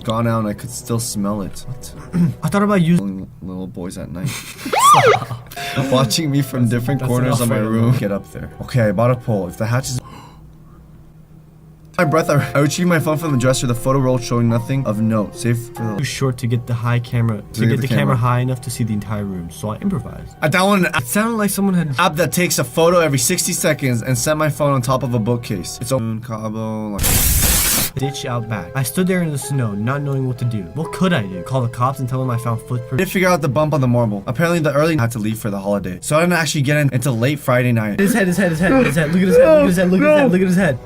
gone out and I could still smell it. What? I thought about using little boys at night. Watching me from different corners of my room. Get up there. Okay, I bought a pole. If the hatch is... My breath, I retrieved my phone from the dresser. The photo roll showing nothing of note. Save for the... Too short to get the high camera, to get the camera high enough to see the entire room, so I improvised. I downloaded an It sounded like someone had... app that takes a photo every 60 seconds and set my phone on top of a bookcase. It's open Cabo, like... ditch out back. I stood there in the snow, not knowing what to do. What could I do? Call the cops and tell them I found footprints? I did figure out the bump on the marble. Apparently the early had to leave for the holiday, so I didn't actually get in until late Friday night. His head. Look at his head. Look at his head. Look at his head.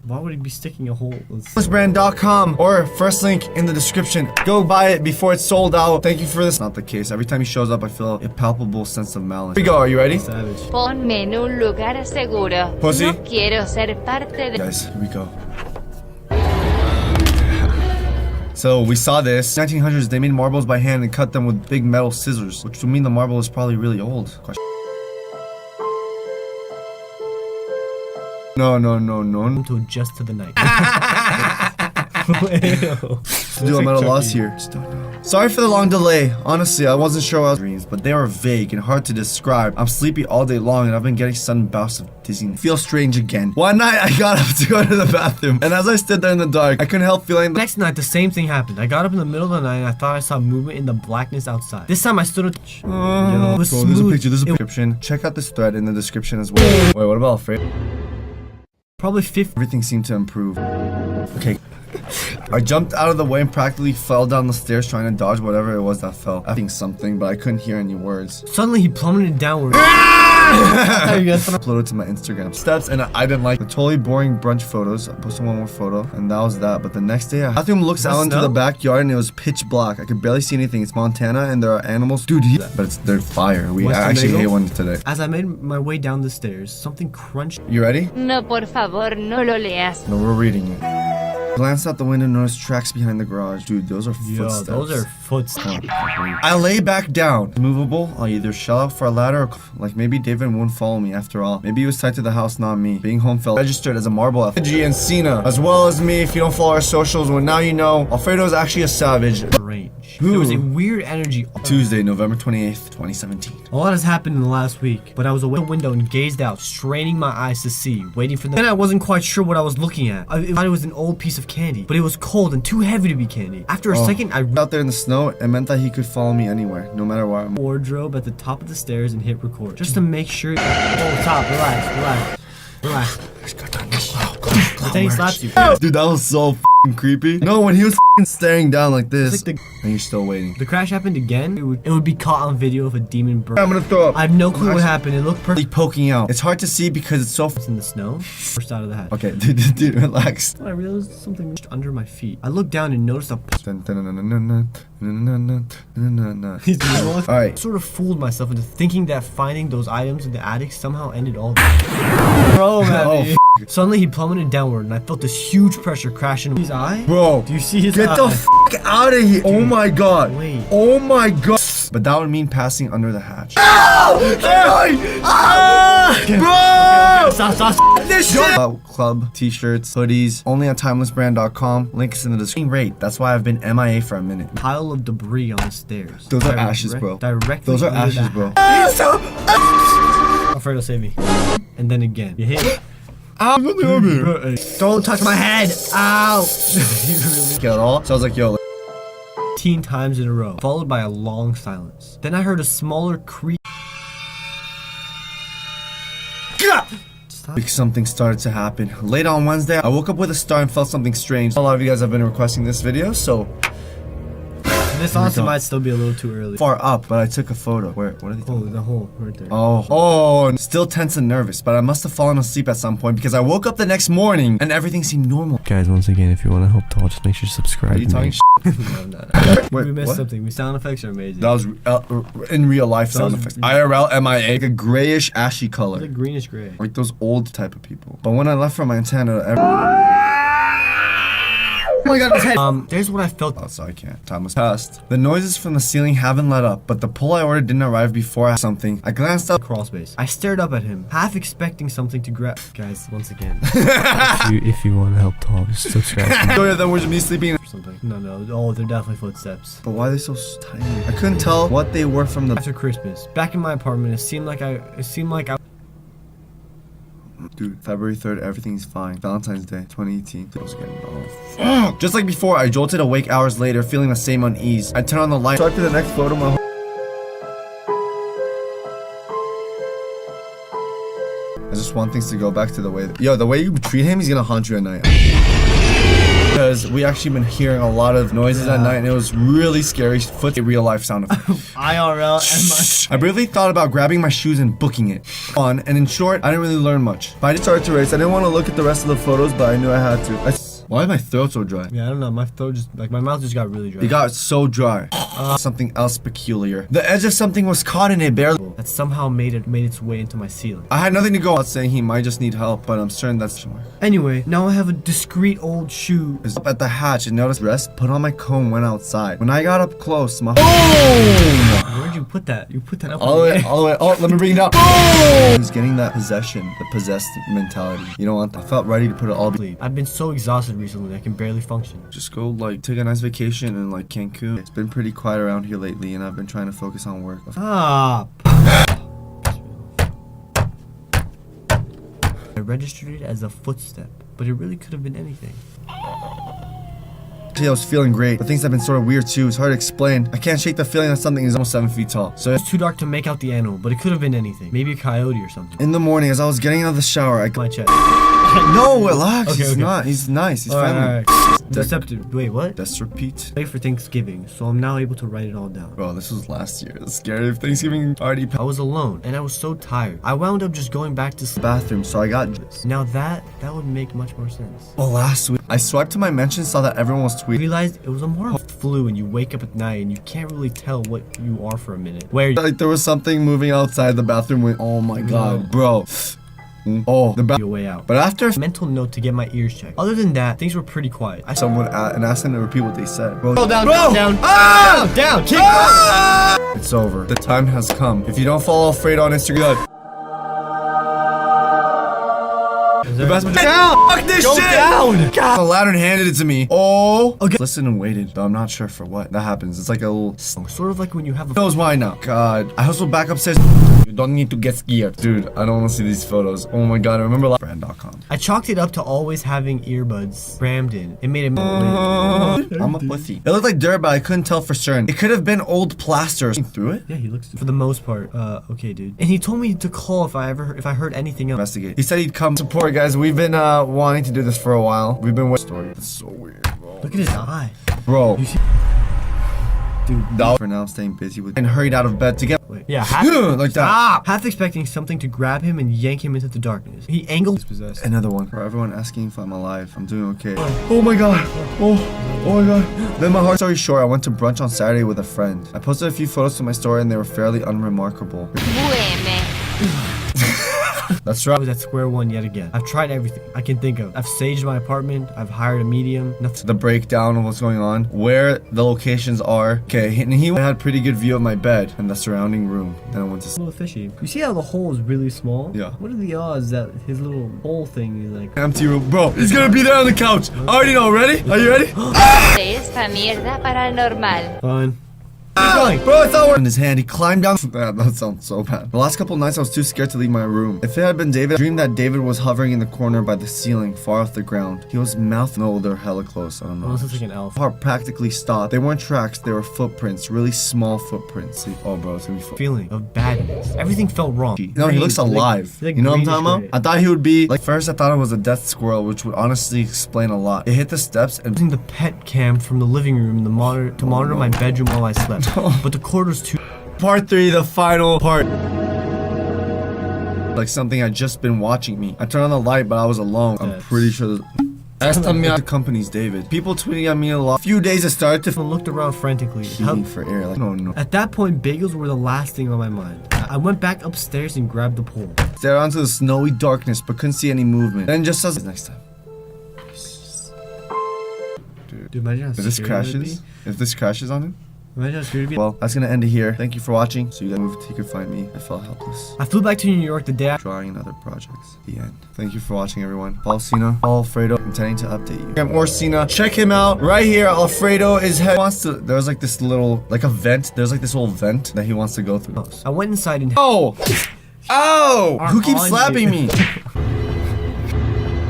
Why would he be sticking a hole? sunMag.com or first link in the description. Go buy it before it's sold out. Thank you for this. Not the case. Every time he shows up, I feel a palpable sense of malice. Here we go. Are you ready? Savage. Ponme en un lugar seguro. Pussy. No quiero ser parte de... Guys, here we go. So we saw this. 1900s, they made marbles by hand and cut them with big metal scissors, which would mean the marble is probably really old. No. To adjust to the night. Do a metal loss here. Just don't know. Sorry for the long delay. Honestly, I wasn't sure what I was dreams, but they were vague and hard to describe. I'm sleepy all day long and I've been getting sudden bouts of dizziness. Feel strange again. One night I got up to go to the bathroom, and as I stood there in the dark, I couldn't help feeling... Next night, the same thing happened. I got up in the middle of the night and I thought I saw movement in the blackness outside. This time I stood at... it was Bro, smooth. there's a description. Check out this thread in the description as well. Wait, what about Alfred? Probably 50. Everything seemed to improve. Okay. I jumped out of the way and practically fell down the stairs trying to dodge whatever it was that fell. I think something, but I couldn't hear any words. Suddenly he plummeted downward. Uploaded to my Instagram steps, and I didn't like the totally boring brunch photos. I posted one more photo, and that was that. But the next day, the bathroom looks out into the backyard, and it was pitch black. I could barely see anything. It's Montana, and there are animals. Dude, they're fire. I actually hate one today. As I made my way down the stairs, something crunched. You ready? No, por favor, no lo leas. No, we're reading it. Glanced out the window and noticed tracks behind the garage. Dude, those are footsteps. Those are footsteps. I lay back down. Movable, I'll either shell out for a ladder or... Like, maybe David won't follow me after all. Maybe he was tied to the house, not me. Being home felt registered as a marble effigy and Cena, as well as me. If you don't follow our socials, well, now you know. Alfredo is actually a savage. Range. There was a weird energy. Tuesday, November 28th, 2017. A lot has happened in the last week, but I was away from the window and gazed out, straining my eyes to see, waiting for them. Then I wasn't quite sure what I was looking at. I thought it was an old piece of candy, but it was cold and too heavy to be candy. After a second, I out there in the snow. It meant that he could follow me anywhere, no matter where I'm. Wardrobe at the top of the stairs and hit record, just to make sure. Oh, stop! Relax. Then he slaps you. Dude, that was so creepy. No, when he was staring down like this, and you're still waiting. The crash happened again. It would be caught on video if a demon burst. I'm gonna throw up. I have no clue what happened. It looked perfect. Poking out. It's hard to see because it's so in the snow. Burst out of the hatch. Okay, dude, relax. I realized something under my feet. I looked down and noticed a. Alright. I sort of fooled myself into thinking that finding those items in the attic somehow ended all of it. Bro, man. Suddenly he plummeted downward and I felt this huge pressure crash into his eye. Bro, do you see his eye? Get the f out of here. Dude, oh my god. Wait. Oh my god. But that would mean passing under the hatch. Bro! Stop. This shit! Club, t-shirts, hoodies, only on timelessbrand.com. Link is in the description. Rate. That's why I've been MIA for a minute. Pile of debris on the stairs. Those are ashes, bro. Directly. Those are ashes, bro. Alfredo, save me. And then again. You hit. Ow! Don't touch my head! Ow! Get it all? So I was like, yo. 15 times in a row, followed by a long silence. Then I heard a smaller creak. Something started to happen. Late on Wednesday, I woke up with a start and felt something strange. A lot of you guys have been requesting this video, so... This honestly might still be a little too early. Far up, but I took a photo. Where? What are they doing? Oh, the hole right there. Oh, still tense and nervous, but I must have fallen asleep at some point because I woke up the next morning and everything seemed normal. Guys, once again, if you want to help Todd, just make sure to subscribe. Are you talking No. Wait, we missed what? something. Sound effects are amazing. That was in real life sound effects. IRL MIA, like a grayish, ashy color. Like greenish gray. Like those old type of people. But when I left from my antenna, Oh my god, his head. There's what I felt. Oh, so I can't. Time was passed. The noises from the ceiling haven't let up, but the pull I ordered didn't arrive before I something. I glanced up. Crawl space. I stared up at him, half expecting something to grab. Guys, once again. if you want to help Tom, just subscribe. Oh yeah, then was me sleeping. Something. No. Oh, they're definitely footsteps. But why are they so tiny? I couldn't tell what they were from the. After Christmas, back in my apartment, it seemed like I. Dude, February 3rd, everything's fine. Valentine's Day, 2018. I was getting off. Just like before, I jolted awake hours later, feeling the same unease. I turned on the light. Start to the next photo. I just want things to go back to the way. Yo, the way you treat him, he's gonna haunt you at night. Because we actually been hearing a lot of noises at night, and it was really scary. Foot real life sound effect. IRL and I briefly thought about grabbing my shoes and booking it. And in short, I didn't really learn much. But I just started to race. I didn't want to look at the rest of the photos, but I knew I had to. Why is my throat so dry? Yeah, I don't know. My throat just my mouth just got really dry. It got so dry. Something else peculiar. The edge of something was caught in it barely. That somehow made its way into my ceiling. I had nothing to go out saying he might just need help, but I'm certain that's. Anyway, now I have a discreet old shoe. Is up at the hatch and noticed rest, put on my comb, went outside. When I got up close, my boom! Where'd you put that? You put that up all the way. Oh, let me bring it down. Boom! He's getting that possession, the possessed mentality. You know what? I felt ready to put it all. I've been so exhausted recently, I can barely function. Just go like take a nice vacation in like Cancun. It's been pretty quiet around here lately, and I've been trying to focus on work. Stop. I registered it as a footstep, but it really could have been anything. I was feeling great, but things have been sort of weird too. It's hard to explain. I can't shake the feeling that something is almost 7 feet tall. So it's too dark to make out the animal, but it could have been anything. Maybe a coyote or something. In the morning, as I was getting out of the shower, I my chest. No, relax. Okay, he's not. He's nice. He's friendly. Deceptive. Wait, what? Let's repeat. Wait for Thanksgiving, so I'm now able to write it all down. Bro, this was last year. It's scary if Thanksgiving already. I was alone, and I was so tired. I wound up just going back to the bathroom, so I got this. Now that would make much more sense. Well, last week, I swiped to my mentions, saw that everyone was tweeting. I realized it was a more flu, and you wake up at night, and you can't really tell what you are for a minute. Where like there was something moving outside the bathroom. Oh my god, bro. Oh, the your way out. But after a mental note to get my ears checked. Other than that, things were pretty quiet. Someone and asked them to repeat what they said. Bro, down. Ah! Down. Keep ah! It's over. The time has come. If you don't follow Freight on Instagram. The best down! Fuck this Go shit! Down! God. The lantern handed it to me. Oh! Okay. Listen and waited, though I'm not sure for what. That happens. It's like a little. Sort of like when you have a. Knows why now? God. I hustled back upstairs. You don't need to get scared. Dude, I don't want to see these photos. Oh my god, I remember brand.com. I chalked it up to always having earbuds crammed in. It made it I'm a pussy. It looked like dirt, but I couldn't tell for certain. It could have been old plaster. Through it? Yeah, he looks for the most part. Okay, dude. And he told me to call if I heard anything else. Investigate. He said he'd come support, guys. We've been wanting to do this for a while. We've been with story. It's so weird, bro. Look at his eye. Bro. You see? Dude, for now, staying busy with and hurried out of bed to get. Wait. Yeah, like that. Half expecting something to grab him and yank him into the darkness. He angled his possessed. Another one. For everyone asking if I'm alive, I'm doing okay. Oh my god. Oh my god. Then my heart. Story short, I went to brunch on Saturday with a friend. I posted a few photos to my story and they were fairly unremarkable. That's right. I was at square one yet again. I've tried everything I can think of. I've saged my apartment. I've hired a medium. Nothing. The breakdown of what's going on, where the locations are. Okay, and he had a pretty good view of my bed and the surrounding room. Then I went to. A little fishy. You see how the hole is really small? Yeah. What are the odds that his little hole thing is like empty room, bro? He's gonna be there on the couch. I already know. Ready? Are you ready? Esta mierda paranormal. Fine. Bro, I thought in his hand, he climbed down. That sounds so bad. The last couple nights, I was too scared to leave my room. If it had been David, I dreamed that David was hovering in the corner by the ceiling, far off the ground. He was mouth. No, they're hella close. I don't know. This looks like an elf. Heart practically stopped. They weren't tracks. They were footprints, really small footprints. Oh, bro, it's gonna be feeling of badness. Everything felt wrong. No, he looks alive. Like you know what I'm talking about? I thought he would be like. First, I thought it was a death squirrel, which would honestly explain a lot. It hit the steps and using the pet cam from the living room to monitor my bedroom while I slept. But the cord was too. Part 3, the final part. Like something had just been watching me. I turned on the light, but I was alone. I'm pretty sure. The company's David. People tweeting at me a lot. Few days I started to looked around frantically. For air. Like, no. At that point, bagels were the last thing on my mind. I went back upstairs and grabbed the pole. Stared onto the snowy darkness, but couldn't see any movement. Then just as next time. Dude. Dude, imagine how If this scary it would crashes, if this crashes on him, Imagine how scary it'd be. well, that's gonna end it here. Thank you for watching. So you guys moved, you could find me. I felt helpless. I flew back to New York the day after. Drawing and other projects. The end. Thank you for watching, everyone. Follow Cena. Follow Alfredo. Intending to update you. I'm Orsina. Check him out right here. Alfredo is head wants to. There's like this little, like a vent. There's like this little vent that he wants to go through. I went inside and Oh! Oh! Who keeps on slapping you. me?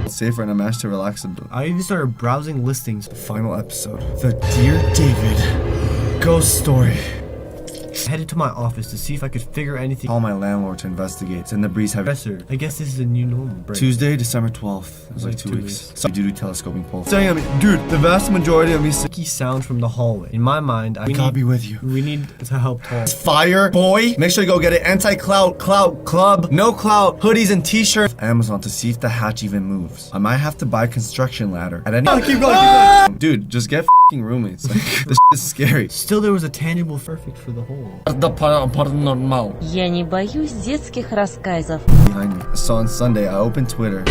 Safer and I managed to relax a bit. I even started browsing listings. Final episode. The Dear David ghost story. I headed to my office to see if I could figure anything. Call my landlord to investigate. It's in the breeze heavy. Professor, I guess this is the new normal. Break. Tuesday, December 12th. It was like Like 2 2 weeks. weeks. So due to telescoping pole. Saying, I mean, dude, the vast majority of me Sticky sound from the hallway. In my mind, I gotta be with you. we need to help Tall. Fire boy. Make sure you go get it. Anti-clout club. No clout hoodies and t-shirts. Amazon to see if the hatch even moves. I might have to buy a construction ladder at any. Keep going. Dude, just get f***ing roommates. Like, this is scary. Still, there was a tangible perfect for the hole. The paranormal. Я не боюсь детских рассказов. Behind me. So on Sunday, I opened Twitter.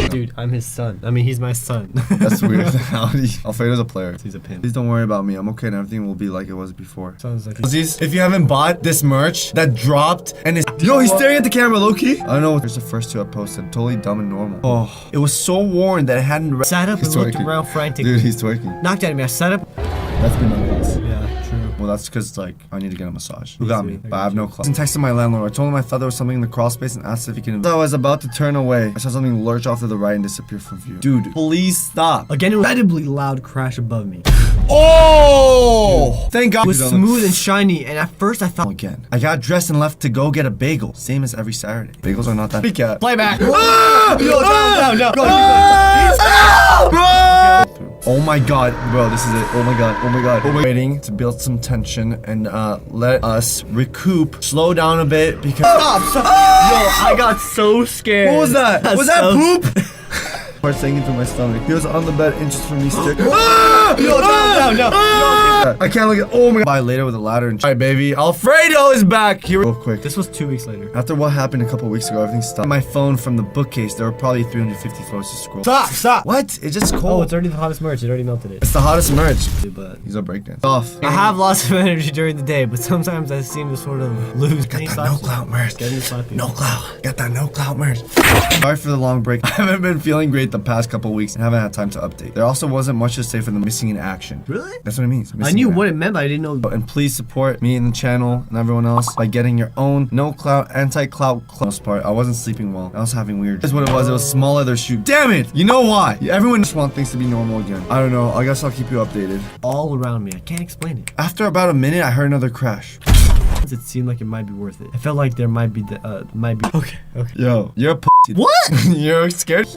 Dude, I'm his son. I mean, he's my son. That's weird. Alfredo's a player. He's a pimp. Please don't worry about me. I'm okay and everything will be like it was before. Sounds like If you haven't bought this merch that dropped and is yo, he's staring at the camera, low-key. I don't know. Here's the first two I posted. Totally dumb and normal. Oh, it was so worn that it hadn't. sat up and He's looked twerking. around frantically. Dude, he's twerking. Knocked at me. I sat up. That's been my class. Yeah, true. Well, that's because like I need to get a massage. Who Me got too. me? I But got I have you. no class. I texted my landlord. I told him I thought there was something in the crawl space and asked if he can. I was about to turn away. I saw something lurch off to the right and disappear from view. Dude, please stop. Again, an incredibly loud crash above me. Oh! Thank God. It was smooth and shiny, and at first I thought, Again. I got dressed and left to go get a bagel. Same as every Saturday. Bagels are not that big yet. playback. Oh my god, bro, this is it. Oh my god, oh my god. Oh my waiting to build some tension and let us recoup, slow down a bit because Stop. Yo, I got so scared. what was that? That's Was that so- poop? Heart sank into my stomach. He was on the bed inches from me stick. I can't look at. Oh my god. Bye later with a ladder and. Alright, baby. Alfredo is back. Here, real quick. This was 2 weeks later. After what happened a couple weeks ago, everything stopped. My phone from the bookcase. There were probably 350 photos to scroll. Stop. What? It's just Oh, cold. it's already the hottest merch. It already melted it. It's the hottest merch. But He's a breakdance. Off. I have lots of energy during the day, but sometimes I seem to sort of lose. Got that no clout merch. Getting to slap you. No clout. Got that no clout merch. Sorry for the long break. I haven't been feeling great the past couple weeks and haven't had time to update. There also wasn't much to say for the missing in action. Really? That's what it means. I missing knew in what action. it meant, but I didn't know. And please support me and the channel and everyone else by getting your own no clout, anti-clout most part. I wasn't sleeping well. I was having weird. That's what it was. It was small leather shoe. Damn it! You know why? Everyone just wants things to be normal again. I don't know. I guess I'll keep you updated. All around me. I can't explain it. After about a minute, I heard another crash. It seemed like it might be worth it. I felt like there might be Okay. Yo, you're a pussy. What? You're scared?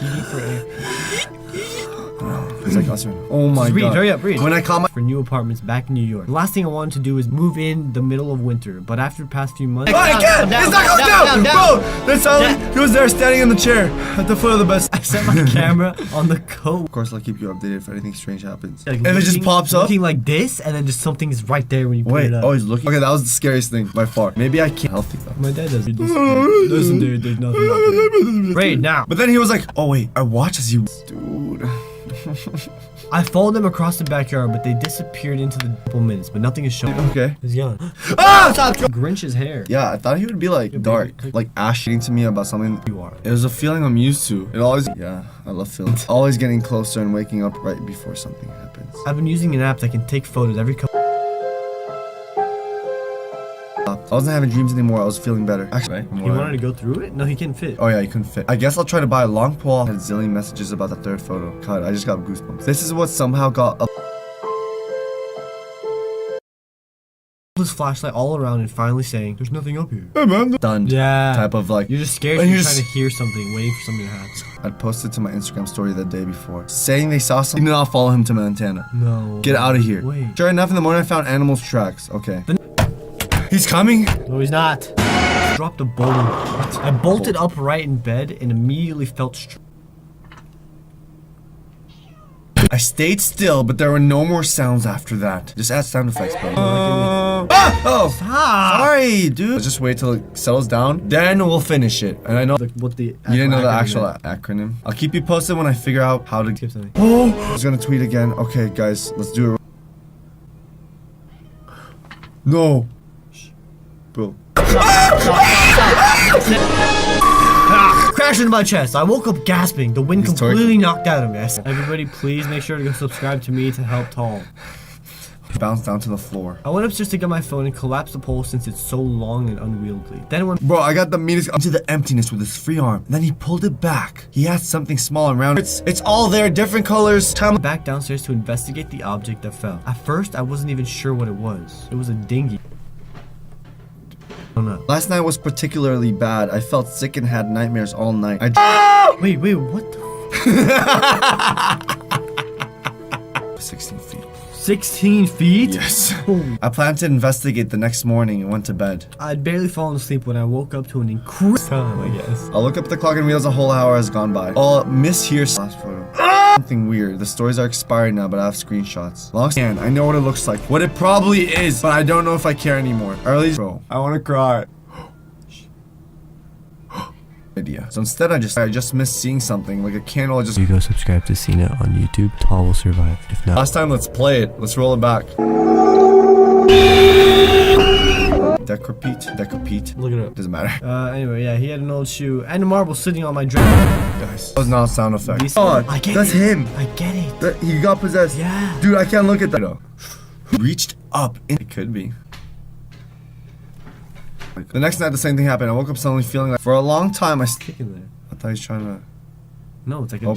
It's like us. Oh my Just read, god. hurry up, read. When I call my For new apartments back in New York. The last thing I wanted to do is move in the middle of winter, but after the past few months, Oh, I can't! It's not going down! Bro! That's how he was there standing in the chair at the foot of the bed. I set my camera on the coat. Of course, I'll keep you updated if anything strange happens. Like, If it just looking- pops up. looking like this, and then just something's right there when you put Wait, it up. oh, he's looking. Okay, that was the scariest thing by far. Maybe I can't. Healthy though. My dad does. Listen, dude, there's nothing happening. Right now. But then he was like, oh wait, I watch as you. Dude. I followed them across the backyard, but they disappeared into the couple minutes, but nothing is showing. Okay. He's gone. Ah! Stop! Grinch's hair. Yeah, I thought he would be like dark, like ashing to me about something. You are. It was a feeling I'm used to. It always. Yeah, I love feelings. Always getting closer and waking up right before something happens. I've been using an app that can take photos every couple. I wasn't having dreams anymore. I was feeling better. Actually, right? He wanted to go through it? No, he can't fit. Oh yeah, you couldn't fit. I guess I'll try to buy a long pole. I had a zillion messages about the third photo. God, I just got goosebumps. This is what somehow got up. His flashlight all around and finally saying, "There's nothing up here." Hey man, done. Yeah. Type of like. You're just scared. And You're you're trying just- to hear something, waiting for something to happen. I'd posted to my Instagram story the day before, saying they saw something. Do not follow him to Montana. No. Get out of here. Wait. Sure enough, in the morning I found animals' tracks. Okay. He's coming. No, he's not. Dropped a bolt. I bolted upright in bed and immediately felt. I stayed still, but there were no more sounds after that. Just add sound effects, bro. Oh! Stop. Sorry, dude. Let's just wait till it settles down. Then we'll finish it. And I know What the? you didn't know the actual acronym acronym. I'll keep you posted when I figure out how to. is. Something. Oh! I was gonna tweet again. Okay, guys, let's do it. No. Shh. Bro. Crashed into my chest. I woke up gasping. The wind He's completely knocked out of me. Everybody, please make sure to go subscribe to me to help Tall. Bounced down to the floor. I went upstairs to get my phone and collapsed the pole since it's so long and unwieldy. Then when Bro, I got the meanest into the emptiness with his free arm. Then he pulled it back. He had something small and round. It's all there, different colors. Time. back downstairs to investigate the object that fell. At first, I wasn't even sure what it was. It was a dinghy. Oh no. Last night was particularly bad. I felt sick and had nightmares all night. Wait, what the? 16 feet. 16 feet? Yes. Holy. I planned to investigate the next morning and went to bed. I'd barely fallen asleep when I woke up to an incredible time, I guess. I'll look up at the clock and realize a whole hour has gone by. I'll miss here last photo. Something weird. The stories are expired now, but I have screenshots. Long scan. I know what it looks like. What it probably is, but I don't know if I care anymore. Or at least, bro, I want to cry. Idea. So instead, I just missed seeing something like a candle. If you go subscribe to Cena on YouTube, Tall will survive. If not, Last time, let's play it. Let's roll it back. Decrepit. Look it up. Doesn't matter. Anyway, yeah, he had an old shoe and a marble sitting on my dresser. Guys, that was not a sound effect. I get That's it. him. I get it. He got possessed. Yeah. Dude, I can't look at that. He reached up. It could be. The next night, the same thing happened. I woke up suddenly feeling like, for a long time, I Kicking there. thought he was trying to. No, it's like a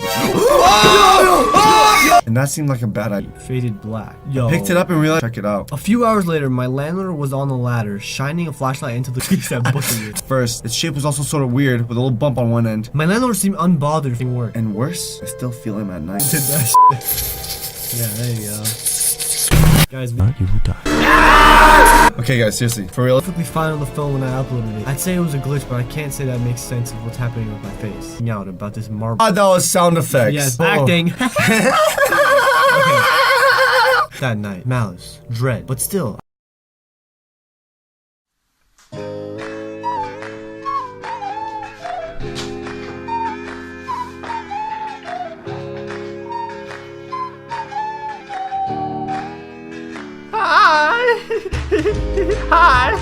And that seemed like a bad idea. faded black. Yo. Picked it up and realized, check it out. A few hours later, my landlord was on the ladder, shining a flashlight into the piece that booking it. First, its shape was also sort of weird, with a little bump on one end. My landlord seemed unbothered from work. And worse, I still feel him at night. Did that shit. Yeah, there you go. Guys, we you will die. Okay, guys, seriously, for real. perfectly fine on the phone when I uploaded it. I'd say it was a glitch, but I can't say that makes sense of what's happening with my face. Out about this marble. Ah, that was sound effects. Yes, Oh. acting. Okay. That night, malice, dread, but still. Hi.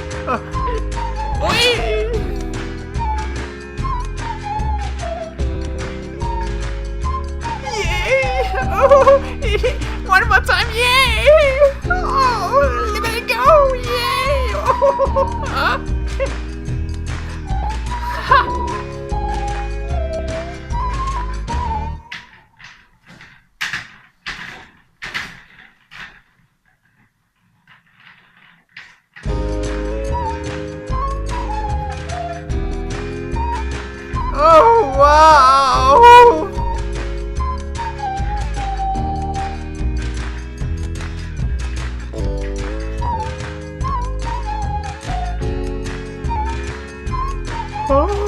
Yay! Oh, one more time! Yay! Oh, let it go! Yay! Oh, oh wow! Oh.